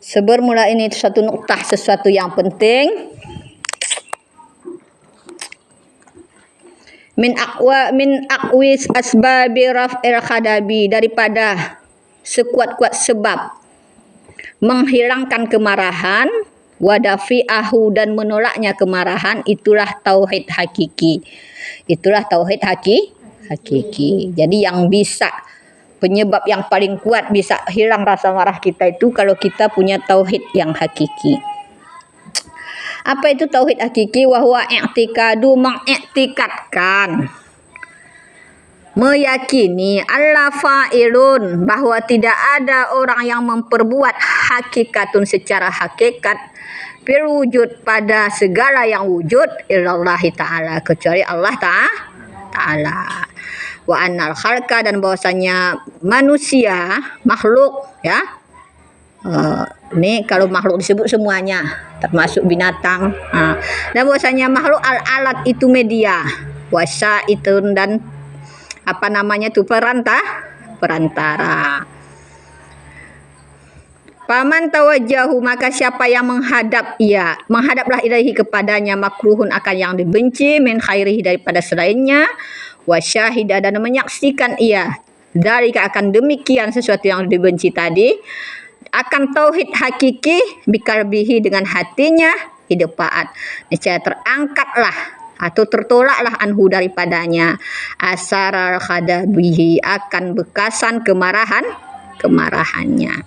Sebermula ini satu nuktah, sesuatu yang penting. Min aqwis asbabi raf'il khadabi, daripada sekuat-kuat sebab menghilangkan kemarahan, wadafi'ahu, dan menolaknya kemarahan, itulah tauhid hakiki. Itulah tauhid hakiki. Jadi yang bisa, penyebab yang paling kuat bisa hilang rasa marah kita itu kalau kita punya tauhid yang hakiki. Apa itu tauhid hakiki? Wa huwa i'tikadu, mengiktikadkan, meyakini Allah fa'ilun, bahwa tidak ada orang yang memperbuat, hakikatun, secara hakikat, fil wujud, pada segala yang wujud, illallahi ta'ala, kecuali Allah ta'ala. Wa annal khalqa, dan bahwasanya manusia, makhluk, ya. Ini kalau makhluk disebut semuanya, termasuk binatang. Dan bahwasanya makhluk al-alat itu media, wasa itu, dan apa namanya itu, perantara. Paman tawajjahu, maka siapa yang menghadap ia, menghadaplah ilaihi, kepadanya, makruhun, akan yang dibenci, min khairihi, daripada selainnya, wasyahida, dan menyaksikan ia, dari akan demikian sesuatu yang dibenci tadi, akan tauhid hakiki, bikalbihi, dengan hatinya, hidupaat, niscaya terangkatlah atau tertolaklah anhu, daripadanya, asaral khadabihi, akan bekasan kemarahannya.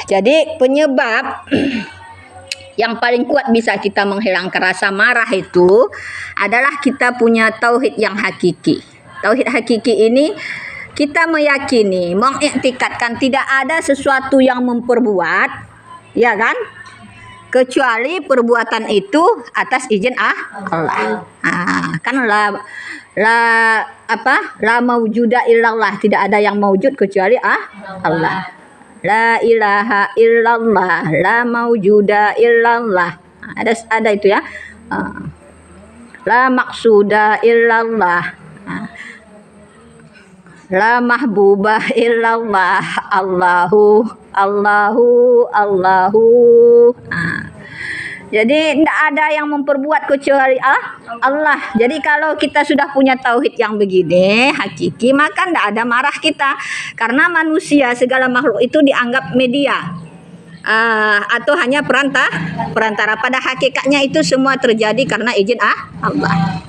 Jadi penyebab yang paling kuat bisa kita menghilangkan rasa marah itu adalah kita punya tauhid yang hakiki. Tauhid hakiki ini kita meyakini, mengiktikadkan tidak ada sesuatu yang memperbuat, ya kan? Kecuali perbuatan itu atas izin Allah. Kan la maujuda illallah, tidak ada yang maujud kecuali Allah. La ilaha illallah, la maujuda illallah. Ada itu ya. La maqsuda illallah. La mahbubah illallah, Allahu. Jadi tidak ada yang memperbuat kecuali Allah. Jadi kalau kita sudah punya tauhid yang begini hakiki, maka tidak ada marah kita, karena manusia, segala makhluk itu dianggap media, atau hanya perantara. Pada hakikatnya itu semua terjadi karena izin Allah.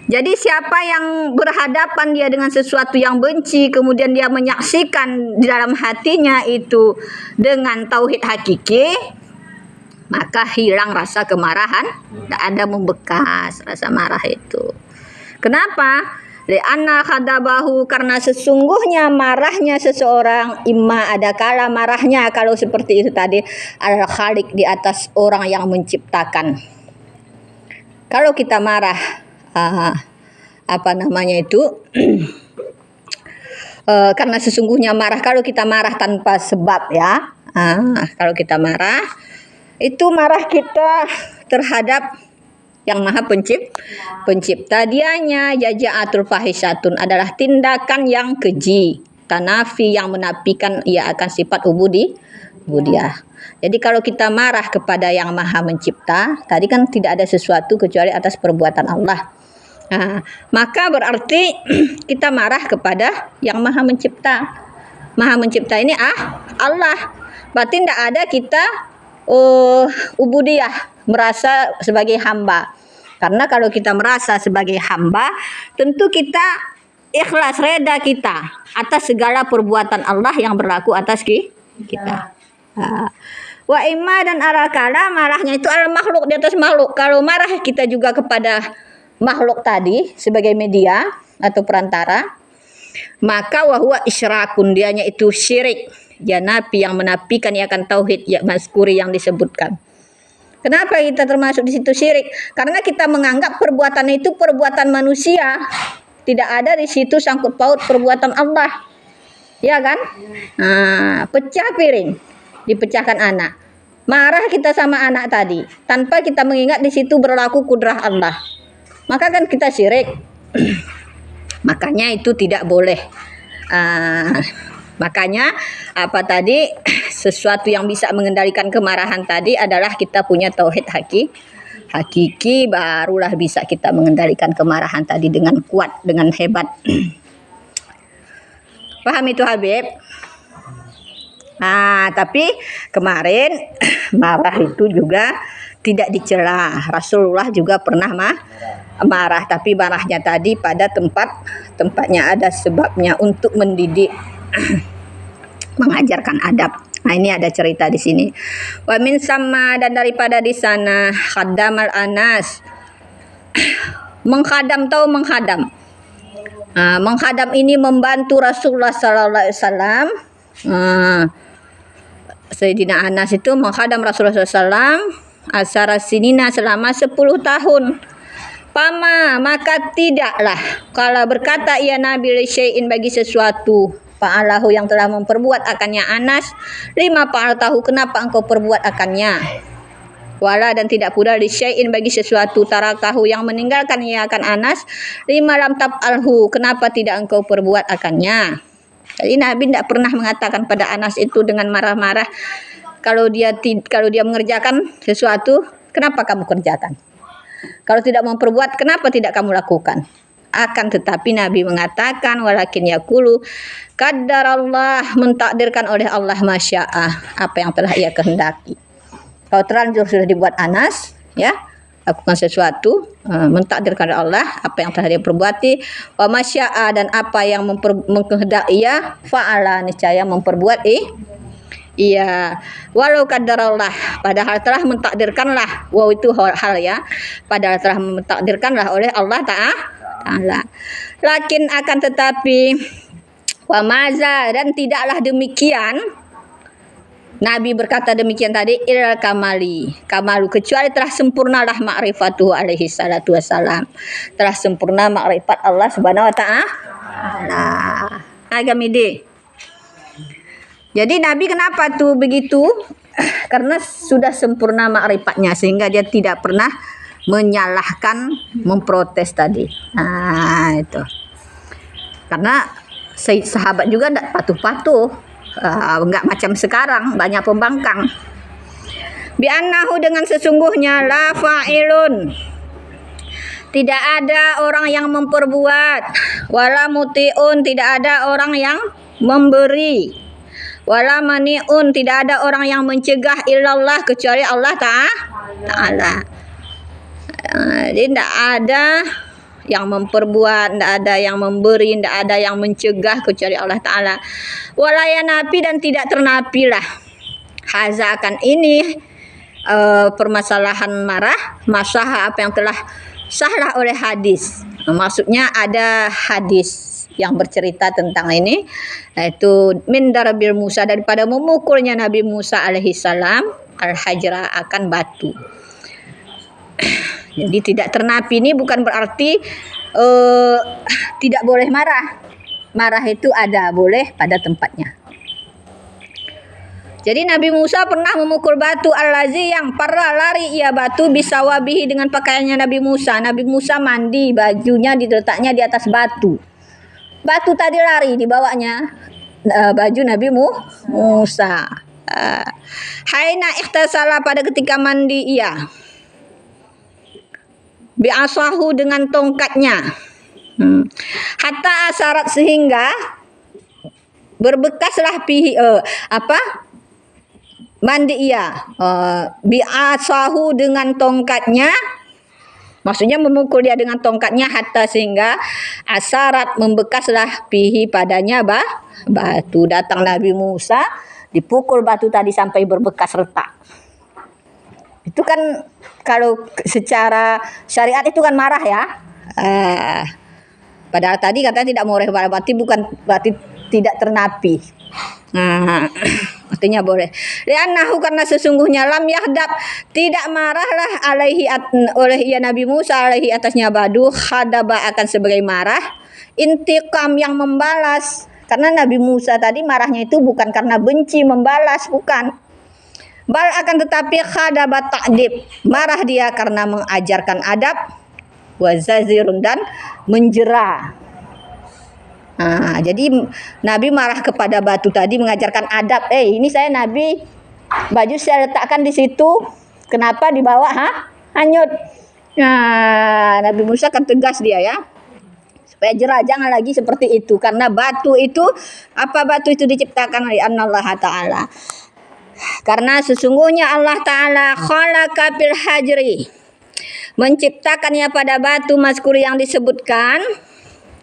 Jadi siapa yang berhadapan dia dengan sesuatu yang benci, kemudian dia menyaksikan di dalam hatinya itu dengan tauhid hakiki, maka hilang rasa kemarahan, tidak ada membekas rasa marah itu. Kenapa? Li'anna khadabahu, karena sesungguhnya marahnya seseorang, imma ada kala marahnya, kalau seperti itu tadi, al-khaliq, di atas orang yang menciptakan. Kalau kita marah, karena sesungguhnya marah, kalau kita marah tanpa sebab, ya, kalau kita marah, itu marah kita terhadap yang maha pencipta. Dianya jaja'atul fahisatun, adalah tindakan yang keji, tanafi, yang menafikan ia akan sifat ubudiyah. Jadi kalau kita marah kepada yang maha mencipta, tadi kan tidak ada sesuatu kecuali atas perbuatan Allah. Maka berarti kita marah kepada yang maha mencipta. Maha mencipta ini Allah. Berarti tidak ada kita ubudiyah, merasa sebagai hamba. Karena kalau kita merasa sebagai hamba, tentu kita ikhlas, reda kita atas segala perbuatan Allah yang berlaku atas kita. Wa imma, dan arakala, marahnya itu al makhluk, di atas makhluk. Kalau marah kita juga kepada makhluk tadi sebagai media atau perantara, maka wahwa isyrakun, dianya itu syirik, janapi, yang menafikan ia akan tauhid ya mazkuri, yang disebutkan. Kenapa kita termasuk di situ syirik? Karena kita menganggap perbuatan itu perbuatan manusia, tidak ada di situ sangkut paut perbuatan Allah, ya kan? Pecah piring, dipecahkan anak, marah kita sama anak tadi, tanpa kita mengingat di situ berlaku kudrah Allah, maka kan kita syirik. Makanya itu tidak boleh Makanya apa tadi sesuatu yang bisa mengendalikan kemarahan tadi adalah kita punya tauhid hakiki, barulah bisa kita mengendalikan kemarahan tadi dengan kuat, dengan hebat. Paham itu Habib? Nah, tapi kemarin marah itu juga tidak dicela. Rasulullah juga pernah marah, tapi marahnya tadi pada tempatnya ada sebabnya untuk mendidik, mengajarkan adab. Nah, ini ada cerita di sini. Wa min sama, dan daripada di sana khadamal anas. Menghadam tahu menghadam. Nah, menghadam ini membantu Rasulullah sallallahu alaihi wasallam. Sayyidina Anas itu menghadam Rasulullah SAW asara sinina selama 10 tahun. Pama, maka tidaklah kalau berkata ia Nabi li syai'in bagi sesuatu fa'alahu yang telah memperbuat akannya Anas, lima fa'altahu kenapa engkau perbuat akannya. Wala, dan tidak pula li syai'in bagi sesuatu tarakahu yang meninggalkan ia akan Anas, lima lam tab'alhu kenapa tidak engkau perbuat akannya. Jadi Nabi tidak pernah mengatakan pada Anas itu dengan marah-marah, kalau dia mengerjakan sesuatu, kenapa kamu kerjakan? Kalau tidak memperbuat, kenapa tidak kamu lakukan? Akan tetapi Nabi mengatakan, walakin yaqulu qaddarallah, mentakdirkan oleh Allah masya'ah, apa yang telah ia kehendaki. Kalau terlanjur sudah dibuat Anas, ya, lakukan sesuatu, mentakdirkan oleh Allah apa yang telah dia perbuati, wa masya'a, dan apa yang mengkehendaki ia, fa'ala, niscaya memperbuat iya, walau qadarallah, padahal telah mentakdirkanlah, wow itu hal ya, padahal telah mentakdirkanlah oleh Allah Ta'ala. Lakin akan tetapi, wa maza, dan tidaklah demikian, Nabi berkata demikian tadi, ilal kamalu, kecuali telah sempurnalah ma'rifatuhu alaihi salatu wassalam, telah sempurna ma'rifat Allah subhanahu wa ta'ala. Agamide. Jadi Nabi kenapa tuh begitu? Karena sudah sempurna ma'rifatnya, sehingga dia tidak pernah menyalahkan, memprotes tadi. Nah itu. Karena sahabat juga tidak patuh-patuh. Enggak macam sekarang banyak pembangkang. Bi'annahu, dengan sesungguhnya, la fa'ilun, tidak ada orang yang memperbuat, wala muti'un, tidak ada orang yang memberi, wala mani'un, tidak ada orang yang mencegah, illallah, kecuali Allah Ta'ala. Jadi tidak ada yang memperbuat, tidak ada yang memberi, tidak ada yang mencegah kecuali Allah Ta'ala. Walaya napi, dan tidak ternapilah haza akan ini permasalahan marah, masalah apa yang telah sahlah oleh hadis. Maksudnya ada hadis yang bercerita tentang ini, yaitu min darabil Musa, daripada memukulnya Nabi Musa alaihi salam al-hajra, akan batu. Jadi tidak ternapi ini bukan berarti tidak boleh marah. Marah itu ada, boleh pada tempatnya. Jadi Nabi Musa pernah memukul batu al-lazi, yang parah lari ia batu bisawabihi, dengan pakaiannya Nabi Musa. Nabi Musa mandi, bajunya diletaknya di atas batu. Batu tadi lari dibawanya baju Nabi Musa. Haina ikhtasala, pada ketika mandi ia, bi'asahu, dengan tongkatnya, hatta asarat, sehingga berbekaslah mandi ia, bi'asahu, dengan tongkatnya, maksudnya memukul dia dengan tongkatnya, hatta, sehingga asarat, membekaslah pihi, padanya batu. Datang Nabi Musa, dipukul batu tadi sampai berbekas retak. Itu kan kalau secara syariat itu kan marah ya. Padahal tadi katanya tidak boleh, berarti tidak ternapi. Artinya boleh. Li'annahu, karena sesungguhnya, lam yahdab, tidak marahlah alaihi oleh ia Nabi Musa alaihi atasnya badu, khadaba, akan sebagai marah, intiqam, yang membalas. Karena Nabi Musa tadi marahnya itu bukan karena benci membalas, bukan. Bal, akan tetapi khadabat ta'dib, marah dia karena mengajarkan adab, wa zazirun, dan menjera. Jadi Nabi marah kepada batu tadi, mengajarkan adab. Ini saya Nabi, baju saya letakkan di situ, kenapa dibawa hanyut? Nah, Nabi Musa kan tegas dia ya, supaya jerah jangan lagi seperti itu, karena batu itu batu itu diciptakan oleh Allah Ta'ala. Karena sesungguhnya Allah Ta'ala khalaqa fil hajri, menciptakannya pada batu mazkur yang disebutkan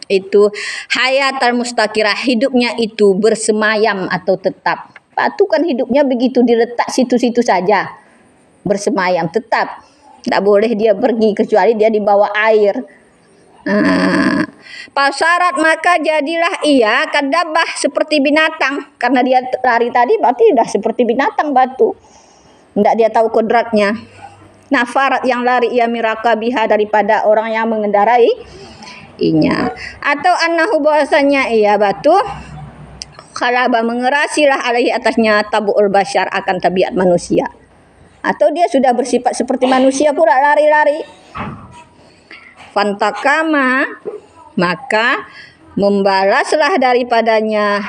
itu hayatal mustaqirah, hidupnya itu bersemayam atau tetap. Batu kan hidupnya begitu diletak situ-situ saja, bersemayam tetap, tidak boleh dia pergi kecuali dia di bawah air. Pasarat maka jadilah ia kadabah seperti binatang, karena dia lari tadi berarti sudah seperti binatang batu, tidak dia tahu kodratnya. Nafarat yang lari ia miraka biha, daripada orang yang mengendarai inya, atau annahu bahwasanya ia batu khalaba mengerasilah alaihi atasnya tabuul basyar, akan tabiat manusia, atau dia sudah bersifat seperti manusia pula lari-lari. Fantakama maka membalaslah daripadanya,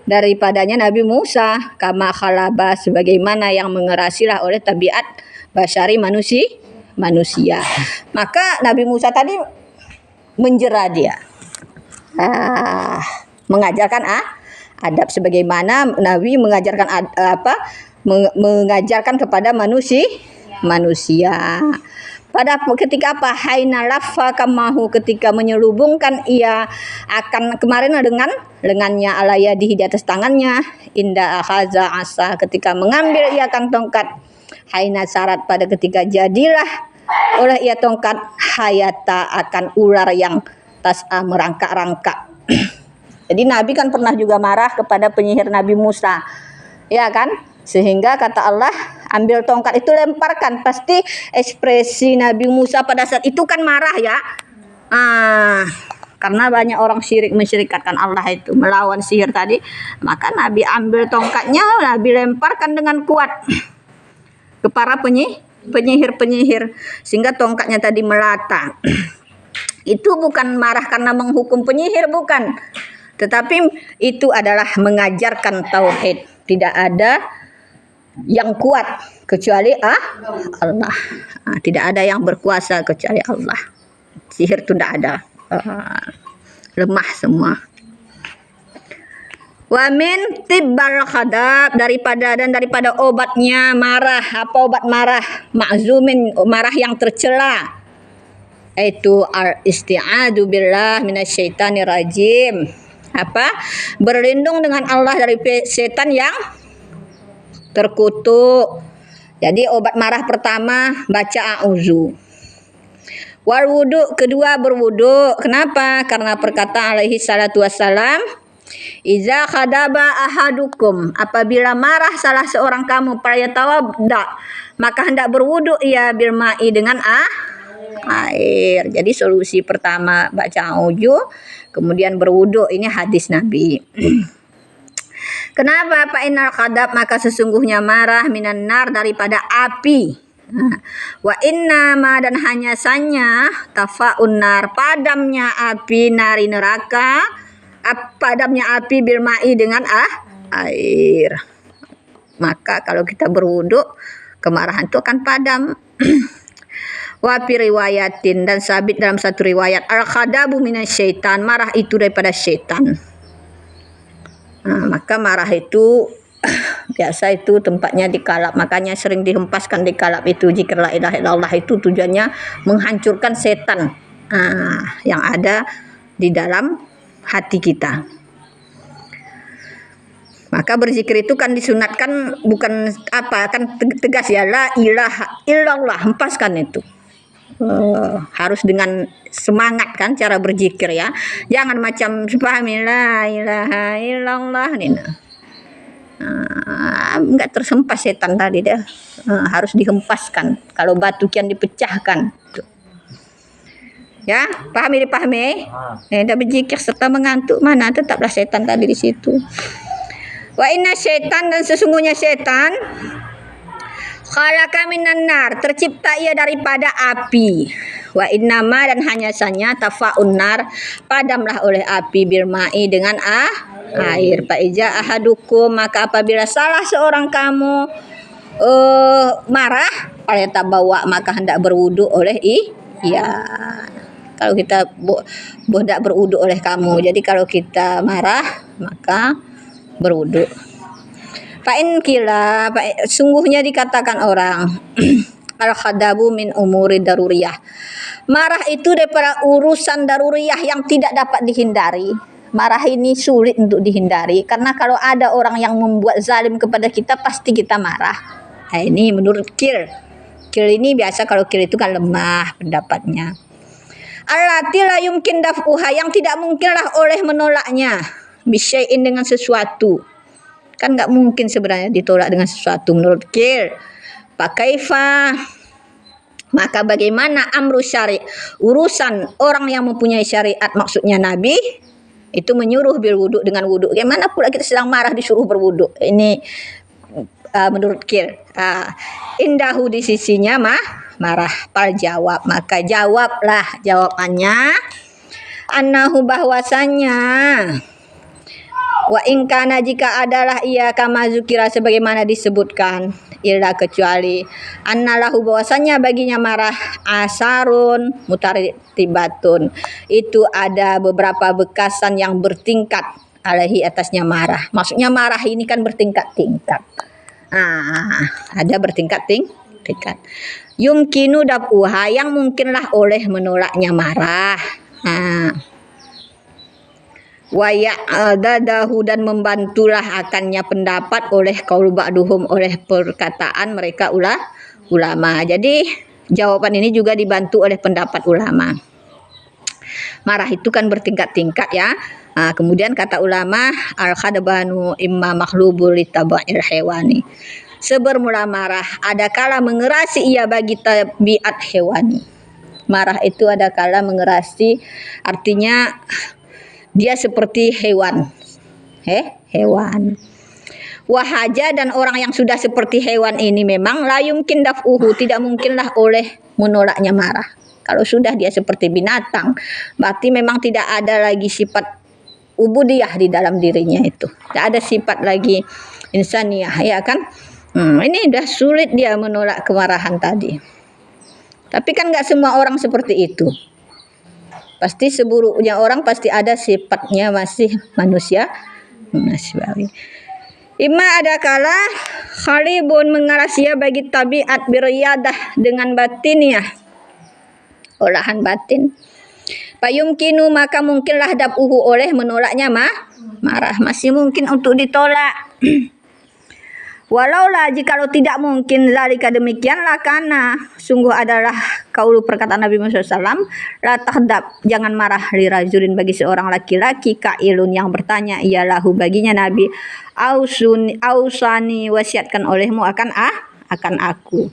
daripadanya Nabi Musa, kama khalaba sebagaimana yang mengerasilah oleh tabiat basyari manusia. Maka Nabi Musa tadi menjera dia, mengajarkan adab sebagaimana Nabi mengajarkan mengajarkan kepada manusia. Pada ketika haina laffa kamahu, ketika menyelubungkan ia akan kemarin dengan lengannya alayadihi di atas tangannya, inda akhaza asa, ketika mengambil ia akan tongkat, haina syarat pada ketika jadilah oleh ia tongkat, hayata akan ular yang tas'a merangkak-rangkak. Jadi Nabi kan pernah juga marah kepada penyihir Nabi Musa, ya kan? Sehingga kata Allah, ambil tongkat itu lemparkan. Pasti ekspresi Nabi Musa pada saat itu kan marah ya. Karena banyak orang mensyirikatkan Allah itu, melawan sihir tadi. Maka Nabi ambil tongkatnya, Nabi lemparkan dengan kuat ke para penyihir, sehingga tongkatnya tadi melata. Itu bukan marah karena menghukum penyihir, bukan. Tetapi itu adalah mengajarkan tauhid. Tidak ada yang kuat kecuali Allah. Tidak ada yang berkuasa kecuali Allah. Sihir itu tidak ada. Lemah semua. Wa min tibbal khadab, daripada obatnya marah. Apa obat marah? Ma'zumin, marah yang tercela. Itu al-isti'adu billah minasyaitanir rajim. Berlindung dengan Allah dari setan yang terkutuk. Jadi obat marah pertama baca a'udzu. Wal wudu, kedua berwudu. Kenapa? Karena perkataan alaihi salatu wassalam, iza khadaba ahadukum, apabila marah salah seorang kamu, falyatawadda, maka hendak berwudu ia bil ma'i, dengan air. Jadi solusi pertama baca a'udzu, kemudian berwudu. Ini hadis Nabi. Kenapa? Fa innal khadab, maka sesungguhnya marah, minan nar, daripada api. Wa inna ma, dan hanya sanya, tafaun nar, padamnya api, nari neraka, padamnya api bil ma'i, dengan air. Maka kalau kita berwudu, kemarahan itu akan padam. Wa fi riwayatin, dan sabit dalam satu riwayat, al khadabu minasyaitan, marah itu daripada syaitan. Maka marah itu biasa itu tempatnya di kalap, makanya sering dihempaskan di kalap itu. Zikir la ilaha illallah itu tujuannya menghancurkan setan yang ada di dalam hati kita. Maka berzikir itu kan disunatkan, bukan kan tegas ya, la ilaha illallah, hempaskan itu. Harus dengan semangat kan cara berzikir ya, jangan macam pahami la ilaha illallah nih, enggak tersempas setan tadi dah. Harus dihempaskan, kalau batu kian dipecahkan tuh. Ya, dipahami. Dah berzikir serta mengantuk, mana tetaplah setan tadi di situ. Wa inna syaitan, dan sesungguhnya setan Khalaqa minan nar, tercipta ia daripada api. Wa innama, dan hanya saja tafaun nar, padamlah oleh api birmai dengan air. Fa iza ahadukum, maka apabila salah seorang kamu marah, falata bawa, maka hendak berwudu oleh iya. Kalau kita hendak berwudu oleh kamu. Jadi kalau kita marah maka berwudu. Fa'in kila, sungguhnya dikatakan orang al khadabu min umuri daruriyah. Marah itu daripada urusan daruriyah yang tidak dapat dihindari. Marah ini sulit untuk dihindari karena kalau ada orang yang membuat zalim kepada kita pasti kita marah. Nah, ini menurut Kir. Kir ini biasa, kalau Kir itu kan lemah pendapatnya. Allati la yumkin daf'uha, yang tidak mungkinlah oleh menolaknya. Bisyai'in, dengan sesuatu. Kan nggak mungkin sebenarnya ditolak dengan sesuatu menurut Kir. Pakaifa, maka bagaimana amru syari', urusan orang yang mempunyai syariat, maksudnya Nabi itu menyuruh bil wudu, dengan wudu. Bagaimana pula kita sedang marah disuruh berwudu? Ini menurut Kir. Indahu, di sisinya marah. Pal jawab, maka jawablah, jawabannya annahu, bahwasanya wa in kana, jika adalah ia kama zukira, sebagaimana disebutkan, illa kecuali annalahu, bahwasanya baginya marah asarun mutartibatun, itu ada beberapa bekasan yang bertingkat alaihi, atasnya marah. Maksudnya marah ini kan bertingkat-tingkat. Ada bertingkat-tingkat. Yumkinu daf'uha, yang mungkinlah oleh menolaknya marah. Wa ya'dadahu, dan membantulah akannya pendapat oleh qaul ba'duhum, oleh perkataan mereka ulama. Jadi jawaban ini juga dibantu oleh pendapat ulama. Marah itu kan bertingkat-tingkat ya. Kemudian kata ulama, al khadbanu imma makhlubul litaba'il hewani. Sebermula marah adakala mengerasi ia bagi tabiat hewani. Marah itu adakala mengerasi, artinya dia seperti hewan. Hewan. Wahaja, dan orang yang sudah seperti hewan ini memang la yumkin daf'uhu, tidak mungkinlah oleh menolaknya marah. Kalau sudah dia seperti binatang, berarti memang tidak ada lagi sifat ubudiyah di dalam dirinya itu. Tidak ada sifat lagi insaniyah, ya kan? Ini udah sulit dia menolak kemarahan tadi. Tapi kan nggak semua orang seperti itu. Pasti seburuknya orang pasti ada sifatnya masih manusia manusiawi. Ima ada kala khalibun, mengarasia bagi tabiat biriyadah, dengan batiniah, olahan batin. Payumkinu, maka mungkinlah daf'uhu, oleh menolaknya marah. Masih mungkin untuk ditolak. Walaulah, jikalau tidak mungkin, zalika, demikianlah, karena sungguh adalah kaulu, perkataan Nabi Muhammad SAW, la tahdab, jangan marah, li rajulin, bagi seorang laki-laki, kailun, yang bertanya, iyalahu, baginya Nabi, ausani, wasiatkan olehmu akan aku,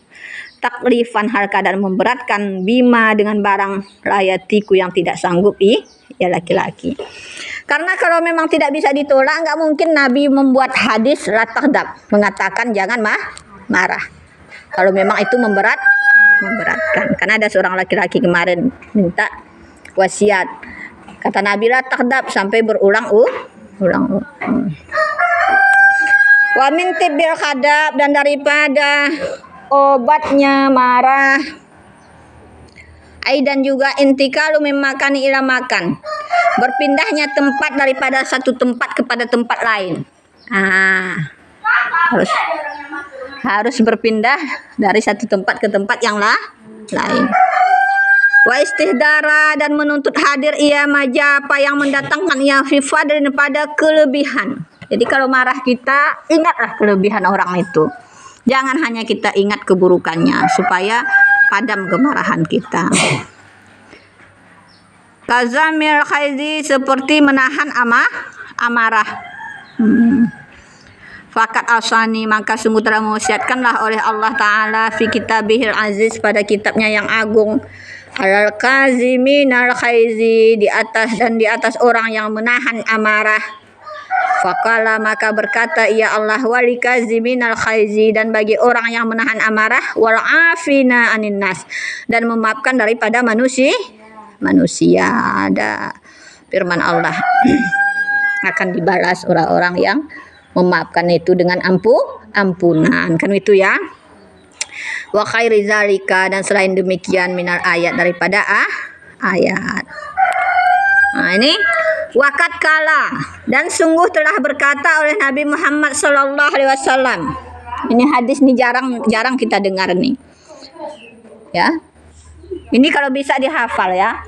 taklifan, hal keadaan memberatkan, bima, dengan barang, layatiku, yang tidak sanggup ya laki-laki. Karena kalau memang tidak bisa ditolak, nggak mungkin Nabi membuat hadis la taghdab, mengatakan jangan marah. Kalau memang itu memberatkan. Karena ada seorang laki-laki kemarin minta wasiat. Kata Nabi la taghdab, sampai berulang. Wa min tibbil khadab, dan daripada obatnya marah. Dan juga intikalu memakani ila makan, berpindahnya tempat daripada satu tempat kepada tempat lain. Harus berpindah dari satu tempat ke tempat yang lain. Wa istihdara, dan menuntut hadir ia maja, apa yang mendatangkan ia fi fadlin, pada kelebihan. Jadi kalau marah kita, ingatlah kelebihan orang itu. Jangan hanya kita ingat keburukannya, supaya padam kemarahan kita. Kazamil khaizi, seperti menahan amarah. Fakat asani, maka sungguh telah mewasiatkanlah oleh Allah Ta'ala fi kitabihil aziz, pada kitabnya yang agung, alal kazimin al khaizi, di atas orang yang menahan amarah, Faqala maka berkata ia Allah walikaziminal khaizi dan bagi orang yang menahan amarah wal afina anin nas dan memaafkan daripada manusia. Ada firman Allah akan dibalas orang-orang yang memaafkan itu dengan ampunan kan itu ya. Wa khairi zalika dan selain demikian minal ayat daripada ayat. Nah ini wakat kala dan sungguh telah berkata oleh Nabi Muhammad sallallahu alaihi wasallam. Ini hadis nih jarang kita dengar nih. Ya. Ini kalau bisa dihafal ya.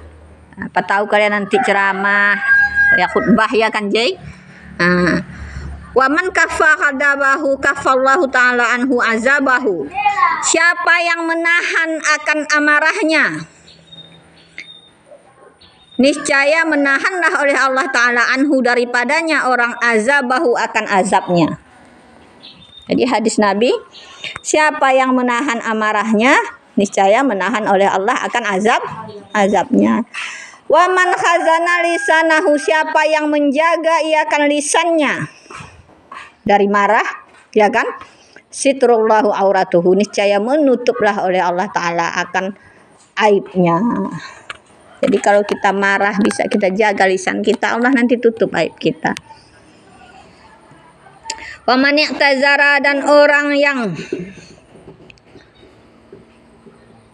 Apa tahu kalian nanti ceramah ya khutbah ya kan Jay. Wa man kaffa hadabahu kafallahu taala anhu azabahu. Siapa yang menahan akan amarahnya, niscaya menahanlah oleh Allah Ta'ala anhu daripadanya orang azabahu akan azabnya. Jadi hadis Nabi, siapa yang menahan amarahnya, niscaya menahan oleh Allah akan azabnya. Wa man khazana lisanahu, siapa yang menjaga ia akan lisannya dari marah, ya kan? Sitrullahu auratuhu, niscaya menutuplah oleh Allah Ta'ala akan aibnya. Jadi kalau kita marah bisa kita jaga lisan kita, Allah nanti tutup aib kita. Wa man i'tazara dan orang yang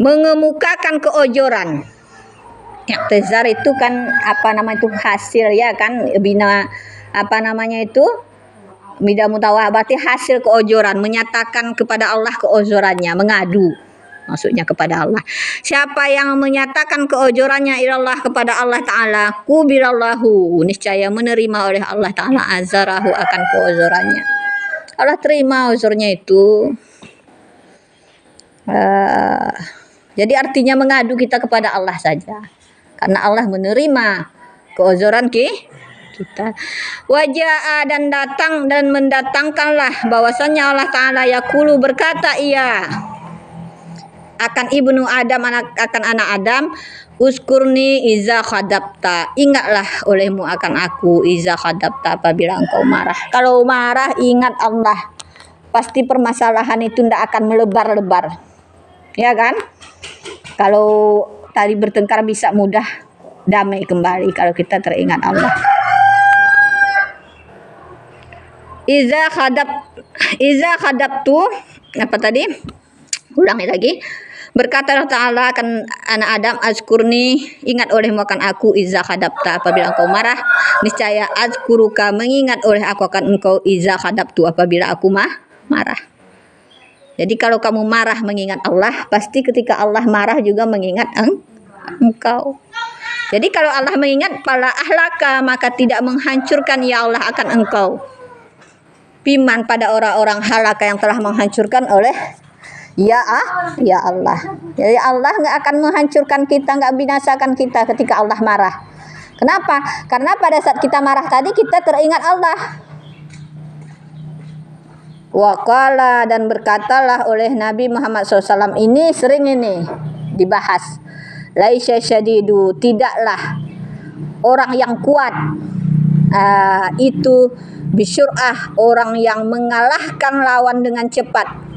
mengemukakan keojoran. I'tazar itu kan apa nama itu hasil ya kan bina apa namanya itu bida mutawah berarti hasil keojoran, menyatakan kepada Allah keojorannya, mengadu. Maksudnya kepada Allah. Siapa yang menyatakan keojorannya ilallah kepada Allah Ta'ala, kubilallahu, niscaya menerima oleh Allah Ta'ala azarahu akan keojorannya. Allah terima uzurnya itu. Jadi artinya mengadu kita kepada Allah saja. Karena Allah menerima keojoran kita. Wajah dan datang dan mendatangkanlah bahwasanya Allah Ta'ala yaqulu berkata ia akan ibnu Adam akan anak Adam, uskurni iza khadabta, ingatlah olehmu akan aku iza khadabta apabila engkau marah. Kalau marah ingat Allah, pasti permasalahan itu tidak akan melebar-lebar, ya kan? Kalau tadi bertengkar bisa mudah damai kembali kalau kita teringat Allah. Iza khadabtu apa tadi? Ulangi lagi. Berkata Allah Ta'ala akan anak Adam, azkurni, ingat olehmu akan aku iza khadabta apabila engkau marah, niscaya azkuruka, mengingat oleh aku akan engkau iza khadabtu apabila aku marah. Jadi kalau kamu marah mengingat Allah, pasti ketika Allah marah juga mengingat engkau. Jadi kalau Allah mengingat pala ahlaka, maka tidak menghancurkan ya Allah akan engkau. Piman pada orang-orang halaka yang telah menghancurkan oleh ya Allah. Jadi Allah nggak akan menghancurkan kita, nggak binasakan kita ketika Allah marah. Kenapa? Karena pada saat kita marah tadi kita teringat Allah. Waqala dan berkatalah oleh Nabi Muhammad SAW, ini sering ini dibahas. Laisa syadidu, tidaklah orang yang kuat itu bisyur'ah, orang yang mengalahkan lawan dengan cepat.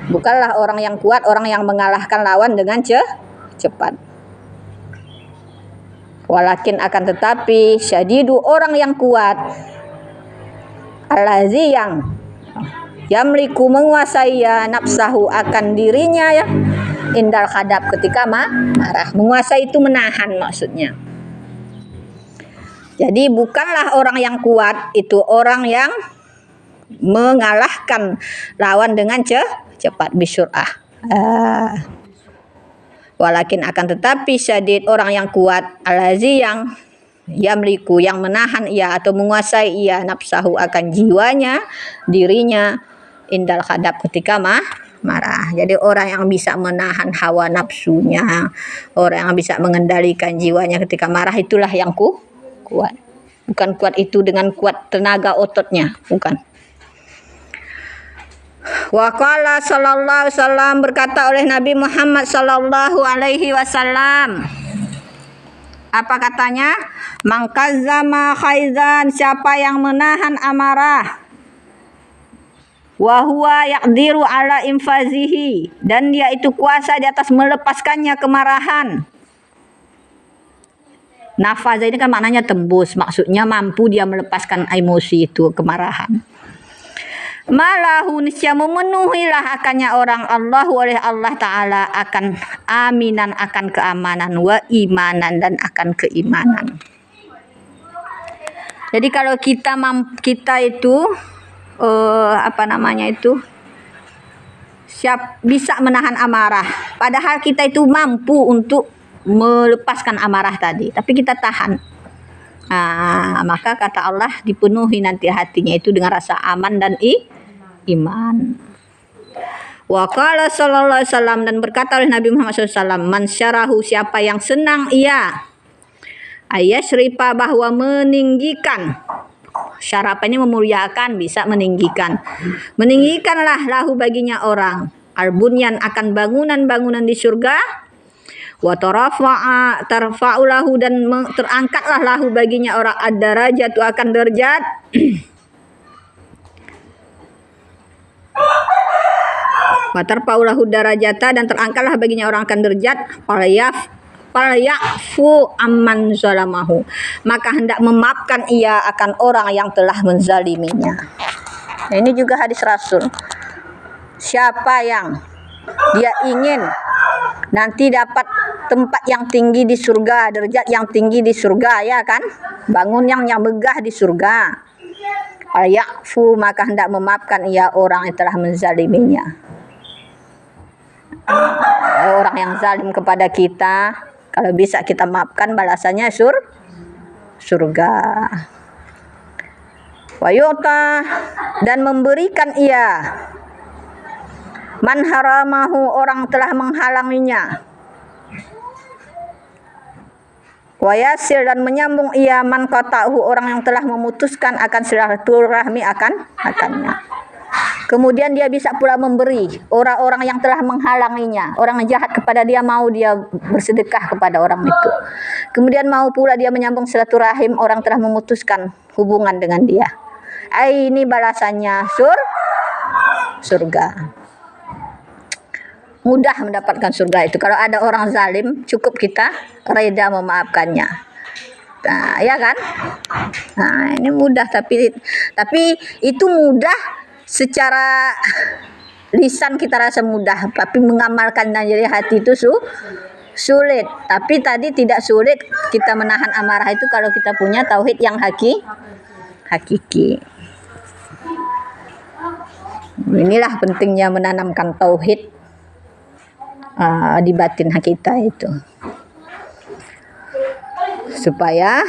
Bukanlah orang yang kuat, orang yang mengalahkan lawan dengan cepat. Walakin akan tetapi syadidu orang yang kuat, allazi yang yamliku menguasai ya nafsahu akan dirinya ya indal khadab ketika marah. Menguasai itu menahan maksudnya. Jadi bukanlah orang yang kuat itu orang yang mengalahkan lawan dengan cepat bisyur'ah. Walakin akan tetapi syadid orang yang kuat, alazi yang yamliku yang menahan ia atau menguasai ia nafsahu akan jiwanya, dirinya indal khadab ketika marah. Jadi orang yang bisa menahan hawa nafsunya, orang yang bisa mengendalikan jiwanya ketika marah, itulah yang kuat. Bukan kuat itu dengan kuat tenaga ototnya, bukan. Wa qala sallallahu alaihi wasallam, berkata oleh Nabi Muhammad sallallahu alaihi wasallam, Apa katanya? Mangkazama khaizan, siapa yang menahan amarah. Wa huwa yaqdiru ala infazihi, dan dia itu kuasa di atas melepaskannya kemarahan. Nafaz ini kan maknanya tembus, maksudnya mampu dia melepaskan emosi itu, kemarahan. Malahu nisya memenuhilah akannya orang Allah oleh Allah Ta'ala akan aminan, akan keamanan, wa imanan, dan akan keimanan. Jadi kalau kita itu bisa menahan amarah, padahal kita itu mampu untuk melepaskan amarah tadi, tapi kita tahan. Maka kata Allah dipenuhi nanti hatinya itu dengan rasa aman dan iman. Wa qala sallallahu alaihi wasallam, dan berkata oleh Nabi Muhammad SAW, man syarahu, siapa yang senang ia, ayasripa, bahwa meninggikan. Syarapa ini memuliakan, bisa meninggikan. Meninggikanlah lahu baginya orang, albunyan, akan bangunan-bangunan di surga. Wa tarfa'u lahu, dan terangkatlah lahu baginya orang ad-darajat, akan derajat. Wa tarfa'u lahu darajata, dan terangkatlah baginya orang akan derajat. Falyafu amman zalamahu, maka hendak memaafkan ia akan orang yang telah menzaliminya. Nah, ini juga hadis Rasul. Siapa yang dia ingin nanti dapat tempat yang tinggi di surga, derajat yang tinggi di surga, ya kan? Bangun yang megah di surga. Falyafu, maka hendak memaafkan ia orang yang telah menzaliminya. Orang yang zalim kepada kita, kalau bisa kita maafkan, balasannya surga. Wayuta, dan memberikan ia man haramahu, orang telah menghalanginya. Wayasir, dan menyambung ia man qata'ahu, orang yang telah memutuskan akan silaturahmi akannya. Kemudian dia bisa pula memberi orang-orang yang telah menghalanginya, orang yang jahat kepada dia, mau dia bersedekah kepada orang itu. Kemudian mau pula dia menyambung silaturahim orang telah memutuskan hubungan dengan dia. Ini balasannya surga. Mudah mendapatkan surga itu. Kalau ada orang zalim, cukup kita reda memaafkannya. Nah, ya kan? Nah, ini mudah, tapi itu mudah. Secara lisan kita rasa mudah, tapi mengamalkan dari hati itu sulit. Tapi tadi tidak sulit kita menahan amarah itu kalau kita punya tauhid yang hakiki. Inilah pentingnya menanamkan tauhid di batin kita itu, supaya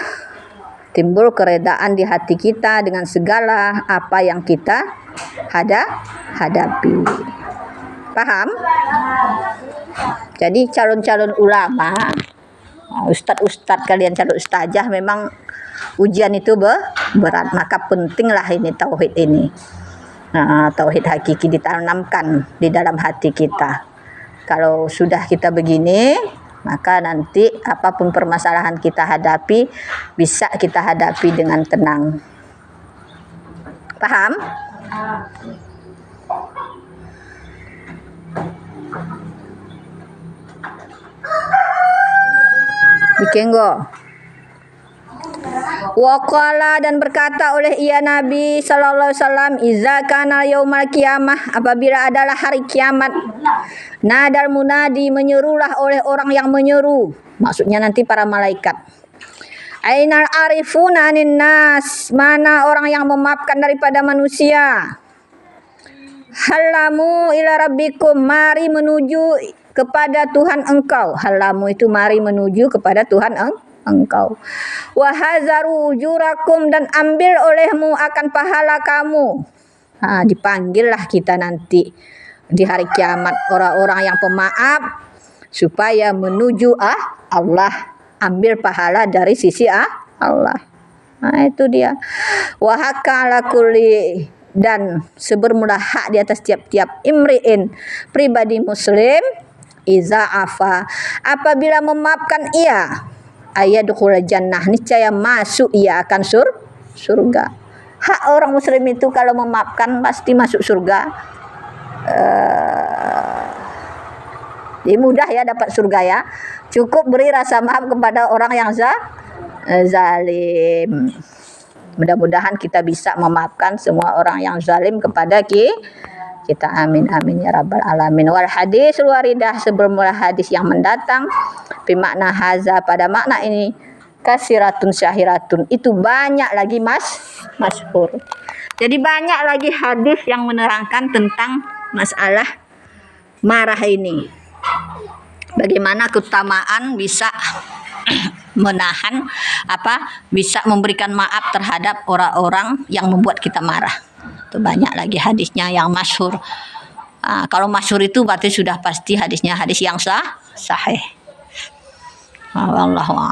timbul keredaan di hati kita dengan segala apa yang kita hadapi. Paham? Jadi calon-calon ulama, ustadz kalian, calon ustazah, memang ujian itu berat, maka pentinglah ini tauhid ini. Tauhid hakiki ditanamkan di dalam hati kita. Kalau sudah kita begini, maka nanti apapun permasalahan kita hadapi, bisa kita hadapi dengan tenang. Paham? Dikenggo. Waqala, dan berkata oleh ia Nabi sallallahu alaihi wasallam, iza kana yaumal qiyamah, apabila adalah hari kiamat, nadal munadi, menyerulah oleh orang yang menyeru, maksudnya nanti para malaikat. Ainal arifuna anin nas, mana orang yang memaafkan daripada manusia. Halamu ila rabbikum, mari menuju kepada Tuhan engkau. Halamu itu mari menuju kepada Tuhan engkau. Wahazaru ujurakum, dan ambil olehmu akan pahala kamu. Dipanggillah kita nanti di hari kiamat orang-orang yang pemaaf, supaya menuju Allah, ambil pahala dari sisi Allah. Itu dia. Wahakala kulli, dan sebermula hak di atas tiap-tiap imri'in, pribadi muslim, iza afa, apabila memaafkan ia, ayadkhul jannah, niscaya masuk ia akan surga. Hak orang muslim itu kalau memaafkan pasti masuk surga. Jadi mudah ya dapat surga ya. Cukup beri rasa maaf kepada orang yang zalim. Mudah-mudahan kita bisa memaafkan semua orang yang zalim kepada kita. Amin amin ya rabbal alamin. Wal hadis waridah, sebelum hadis yang mendatang bimakna haza, pada makna ini, kasiratun syahiratun, itu banyak lagi masyhur. Jadi banyak lagi hadis yang menerangkan tentang masalah marah ini. Bagaimana keutamaan bisa menahan bisa memberikan maaf terhadap orang-orang yang membuat kita marah. Itu banyak lagi hadisnya yang masyhur. Kalau masyhur itu berarti sudah pasti hadisnya hadis yang sahih. Wallahu a'lam.